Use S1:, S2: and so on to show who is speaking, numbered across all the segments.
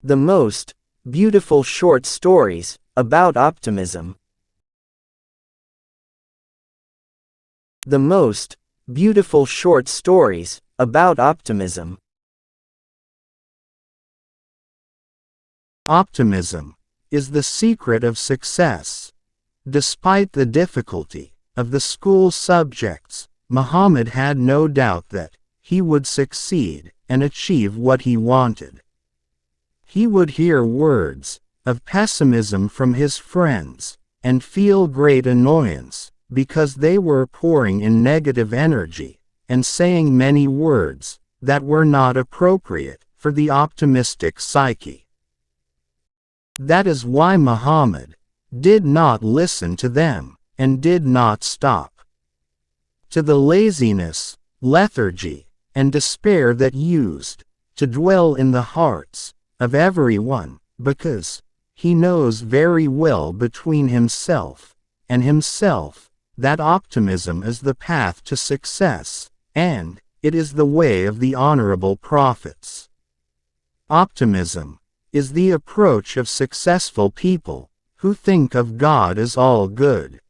S1: The most beautiful short stories about optimism. The most beautiful short stories about optimism.
S2: Optimism is the secret of success. Despite the difficulty of the school subjects, Muhammad had no doubt that he would succeed and achieve what he wanted. He would hear words of pessimism from his friends and feel great annoyance because they were pouring in negative energy and saying many words that were not appropriate for the optimistic psyche. That is why Muhammad did not listen to them and did not stop. To the laziness, lethargy, and despair that used to dwell in the hearts of everyone, because he knows very well between himself and himself that optimism is the path to success, and it is the way of the honorable prophets. Optimism is the approach of successful people who think of God as all good,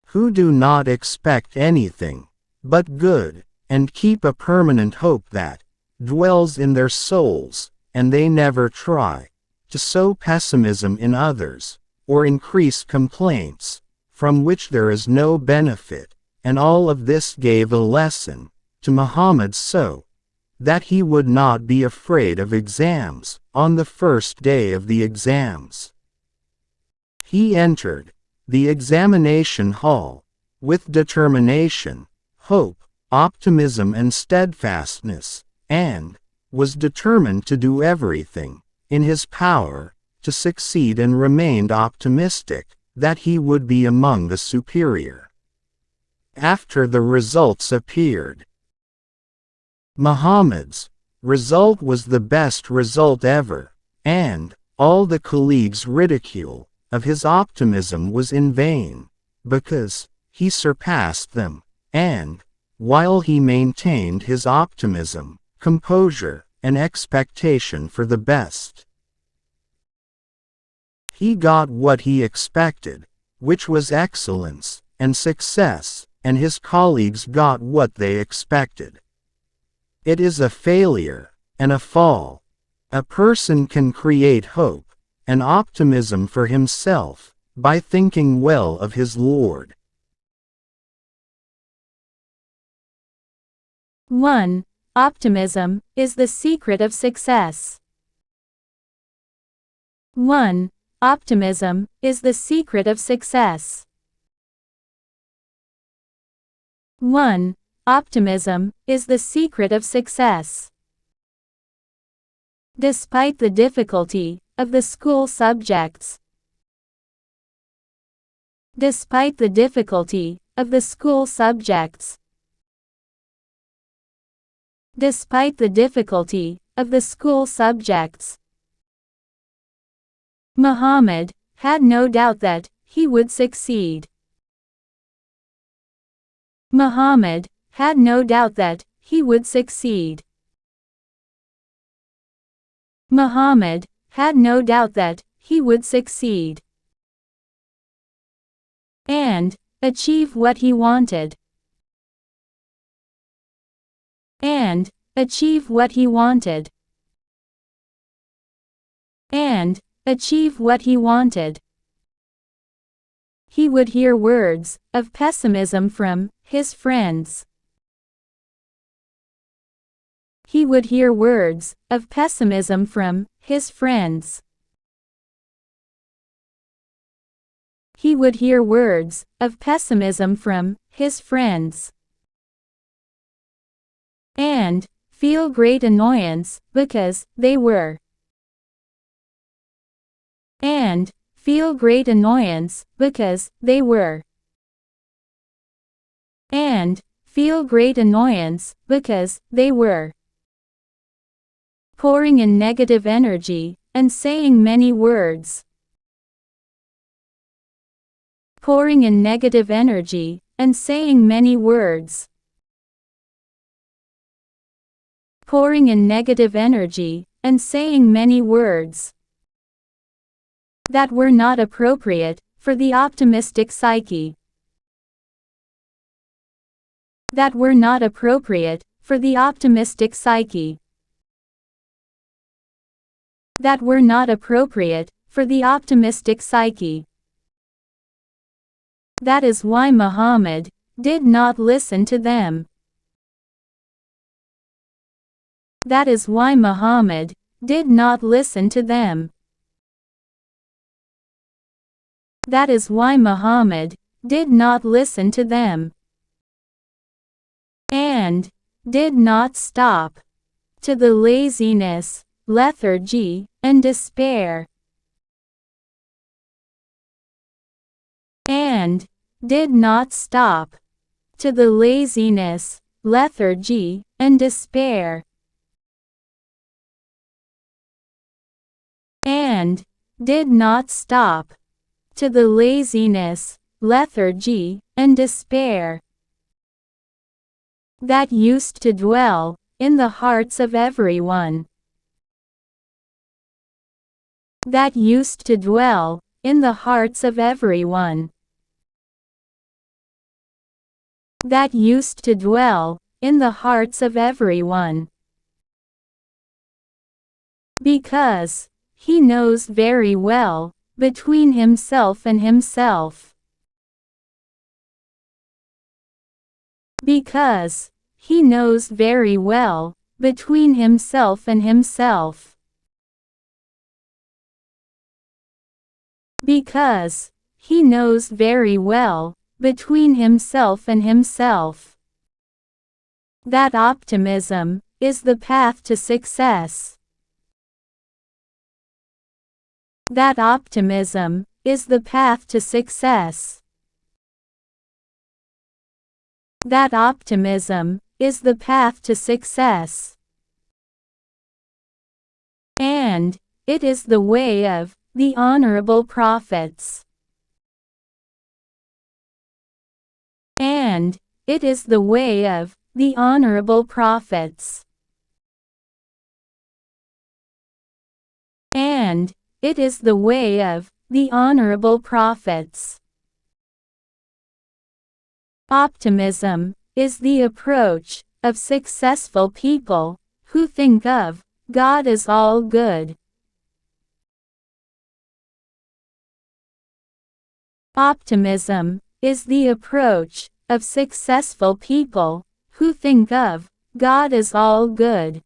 S2: who do not expect anything but good, and keep a permanent hope that dwells in their souls, and they never try to sow pessimism in others, or increase complaints, from which there is no benefit, and all of this gave a lesson to Muhammad so that he would not be afraid of exams on the first day of the exams. He entered the examination hall with determination, hope, optimism and steadfastness, and was determined to do everything in his power to succeed and remained optimistic that he would be among the superior. After the results appeared, Muhammad's result was the best result ever, and all the colleagues' ridicule of his optimism was in vain, because he surpassed them, and, while he maintained his optimism, composure, and expectation for the best, he got what he expected, which was excellence and success, and his colleagues got what they expected. It is a failure and a fall. A person can create hope and optimism for himself by thinking well of his Lord.
S3: 1. Optimism is the secret of success. 1. Optimism is the secret of success. 1. Optimism is the secret of success. Despite the difficulty of the school subjects. Despite the difficulty of the school subjects. Despite the difficulty of the school subjects. Muhammad had no doubt that he would succeed. Muhammad had no doubt that he would succeed. Muhammad had no doubt that he would succeed and achieve what he wanted. And achieve what he wanted. And achieve what he wanted. He would hear words of pessimism from his friends. He would hear words of pessimism from his friends. He would hear words of pessimism from his friends. And feel great annoyance because they were. And feel great annoyance because they were. And feel great annoyance because they were. Pouring in negative energy and saying many words. Pouring in negative energy and saying many words. Pouring in negative energy and saying many words that were not appropriate for the optimistic psyche. That were not appropriate for the optimistic psyche. That were not appropriate for the optimistic psyche. That is why Muhammad did not listen to them. That is why Muhammad did not listen to them. That is why Muhammad did not listen to them. And did not stop to the laziness, lethargy, and despair. And did not stop to the laziness, lethargy, and despair. And did not stop to the laziness, lethargy, and despair that used to dwell in the hearts of everyone. That used to dwell in the hearts of everyone. That used to dwell in the hearts of everyone. Because he knows very well between himself and himself. Because he knows very well between himself and himself. Because he knows very well between himself and himself that optimism is the path to success. That optimism is the path to success. That optimism is the path to success. And it is the way of the honorable prophets. And it is the way of the honorable prophets. And it is the way of the honorable prophets. Optimism is the approach of successful people who think of God as all good. Optimism is the approach of successful people who think of God as all good.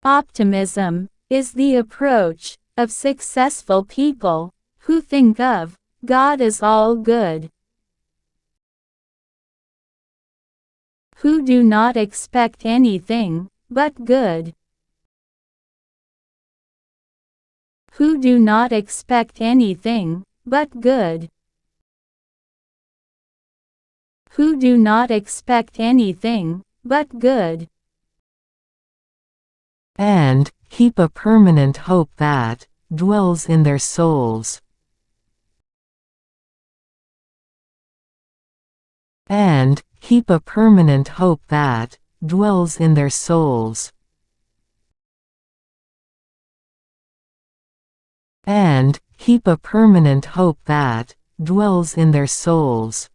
S3: Optimism is the approach of successful people who think of God as all good. Who do not expect anything but good. Who do not expect anything but good. Who do not expect anything but good.
S4: And keep a permanent hope that dwells in their souls. And keep a permanent hope that dwells in their souls. And keep a permanent hope that dwells in their souls.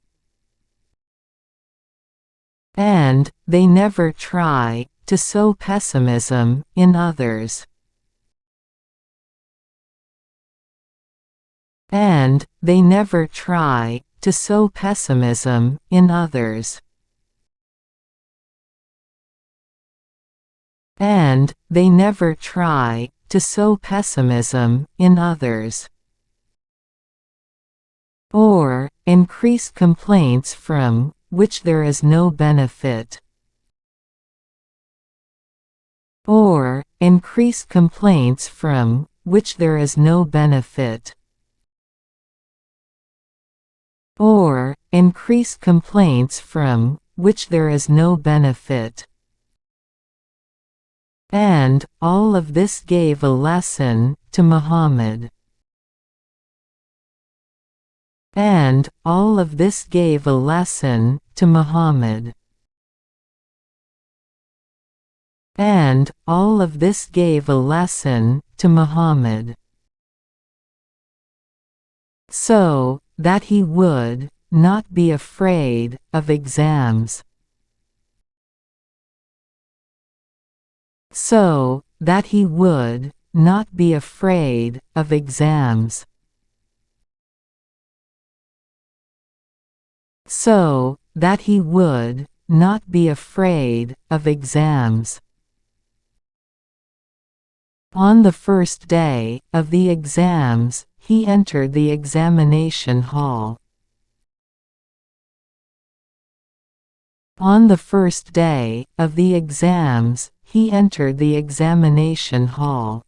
S4: And they never try to sow pessimism in others. And they never try to sow pessimism in others. And they never try to sow pessimism in others. Or increase complaints from which there is no benefit. Or increase complaints from which there is no benefit. Or increase complaints from which there is no benefit. And all of this gave a lesson to Muhammad. And all of this gave a lesson to Muhammad. And all of this gave a lesson to Muhammad, so that he would not be afraid of exams. So that he would not be afraid of exams. So that he would not be afraid of exams. On the first day of the exams, he entered the examination hall. On the first day of the exams, he entered the examination hall.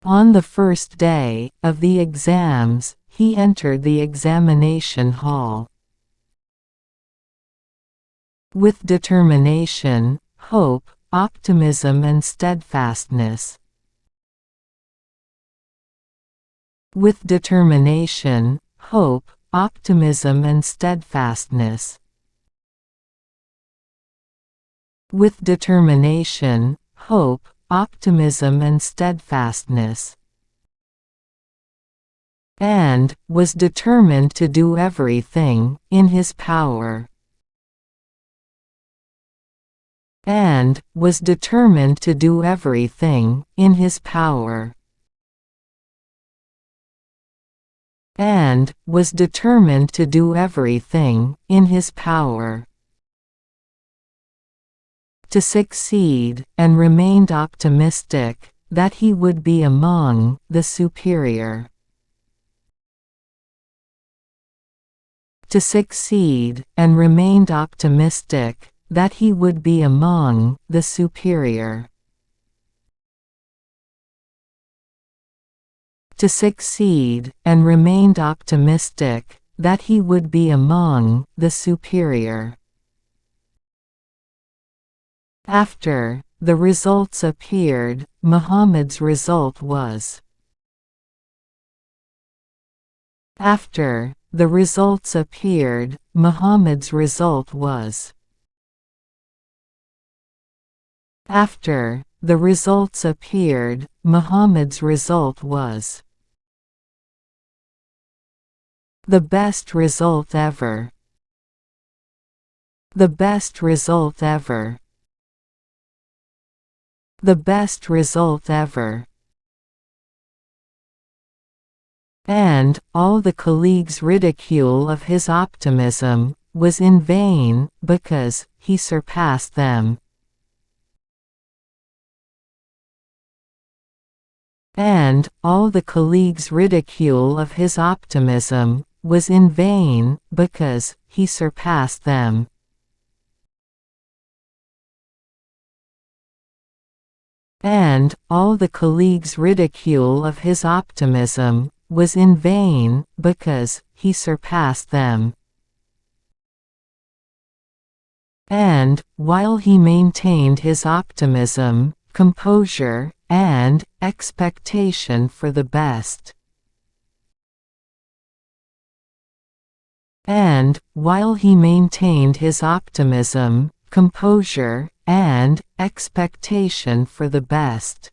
S4: On the first day of the exams, he entered the examination hall. With determination, hope, optimism and steadfastness. With determination, hope, optimism and steadfastness. With determination, hope, optimism and steadfastness. And was determined to do everything in his power. And was determined to do everything in his power. And was determined to do everything in his power. To succeed, and remained optimistic that he would be among the superior. To succeed, and remained optimistic that he would be among the superior. To succeed, and remained optimistic that he would be among the superior. After the results appeared, Muhammad's result was. After the results appeared, Muhammad's result was. After the results appeared, Muhammad's result was. The best result ever. The best result ever. The best result ever. And all the colleagues' ridicule of his optimism was in vain, because he surpassed them. And all the colleagues' ridicule of his optimism was in vain, because he surpassed them. And all the colleagues' ridicule of his optimism was in vain, because he surpassed them. And while he maintained his optimism, composure, and expectation for the best. And while he maintained his optimism, composure, and expectation for the best.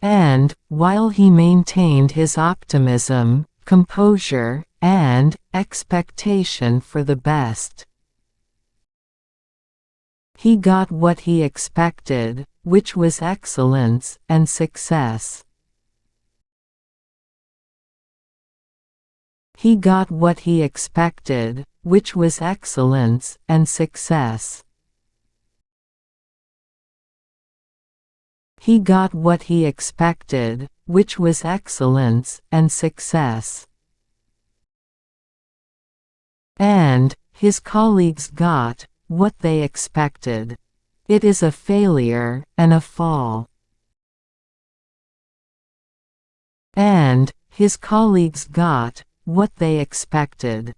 S4: And while he maintained his optimism, composure, and expectation for the best. He got what he expected, which was excellence and success. He got what he expected, which was excellence and success. He got what he expected, which was excellence and success. And his colleagues got what they expected. It is a failure and a fall. And his colleagues got what they expected.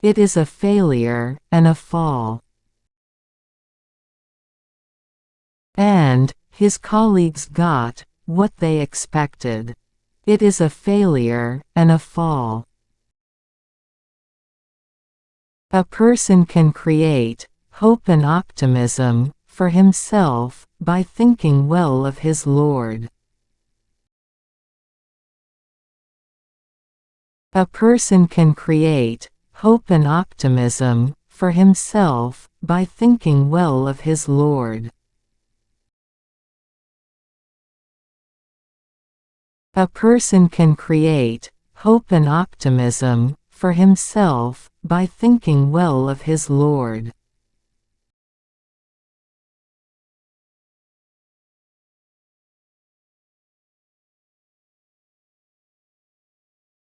S4: It is a failure and a fall. And his colleagues got what they expected. It is a failure and a fall. A person can create hope and optimism for himself by thinking well of his Lord. A person can create hope and optimism for himself by thinking well of his Lord. A person can create hope and optimism for himself by thinking well of his Lord.